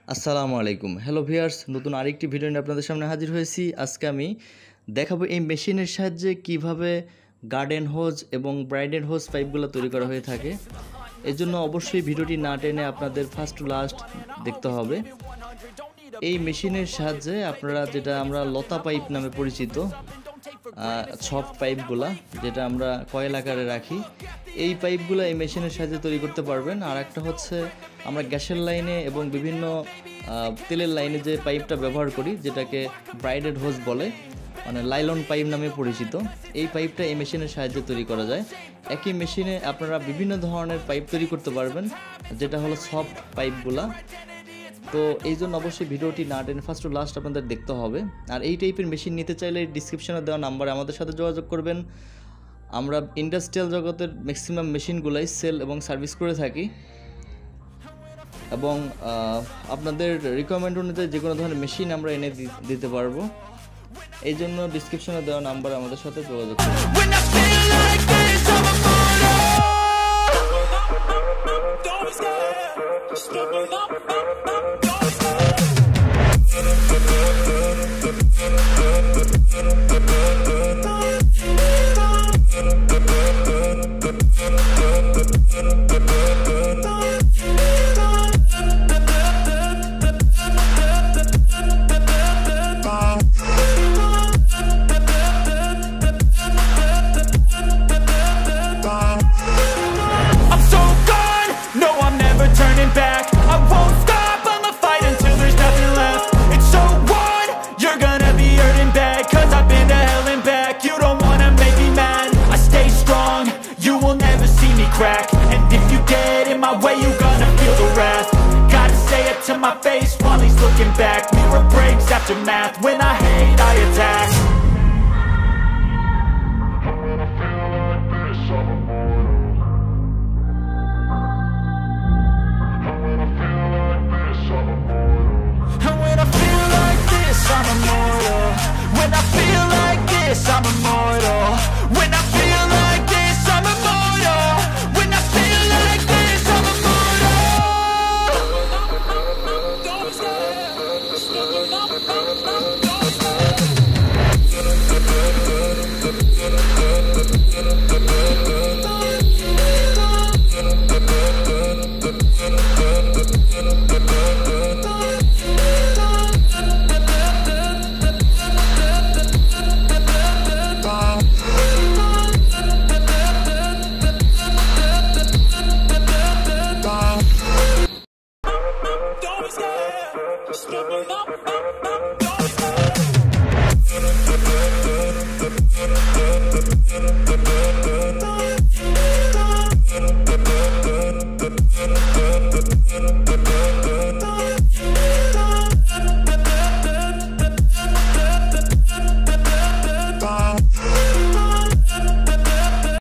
আসসালামু আলাইকুম। Hello viewers, নতুন আরেকটি ভিডিও নিয়ে আপনাদের সামনে হাজির হয়েছি। আজকে আমি দেখাবো এই মেশিনের সাহায্যে কিভাবে গার্ডেন হোজ এবং ব্রাইডেন হোজ পাইপগুলো তৈরি করা হয়ে থাকে। এর জন্য অবশ্যই ভিডিওটি না টেনে আপনাদের ফার্স্ট টু লাস্ট দেখতে হবে। এই মেশিনের সাহায্যে আপনারা যেটা আমরা লতা পাইপ নামে পরিচিত সফট পাইপগুলা যেটা আমরা কয়েল আকারে রাখি, এই পাইপগুলো এই মেশিনের সাহায্যে তৈরি করতে পারবেন। আর একটা হচ্ছে আমরা গ্যাসের লাইনে এবং বিভিন্ন তেলের লাইনে যে পাইপটা ব্যবহার করি যেটাকে ব্রাইডেড হোজ বলে, মানে লাইলন পাইপ নামে পরিচিত, এই পাইপটা এই মেশিনের সাহায্যে তৈরি করা যায়। একই মেশিনে আপনারা বিভিন্ন ধরনের পাইপ তৈরি করতে পারবেন, যেটা হলো সফট পাইপগুলা। তো এই জন্য অবশ্যই ভিডিওটি না টেনে ফার্স্ট টু লাস্ট আপনাদের দেখতে হবে। আর এই টাইপের মেশিন নিতে চাইলে ডিসক্রিপশনে দেওয়া নাম্বারে আমাদের সাথে যোগাযোগ করবেন। আমরা ইন্ডাস্ট্রিয়াল জগতের ম্যাক্সিমাম মেশিনগুলাই সেল এবং সার্ভিস করে থাকি এবং আপনাদের রিকোয়ারমেন্ট অনুযায়ী যে কোনো ধরনের মেশিন আমরা এনে দিতে পারবো। এই জন্য ডিসক্রিপশনে দেওয়া নাম্বারে আমাদের সাথে যোগাযোগ করবেন। And if you get in my way, you're gonna feel the wrath. Gotta say it to my face while he's looking back. Mirror breaks after math. When I hate, I attack. And when I feel like this, I'm immortal. And when I feel like this, I'm immortal. And when I feel like this, I'm immortal. When I feel like this, I'm immortal. When I feel like this, I'm immortal. When I feel like this, I'm immortal. Don't stop.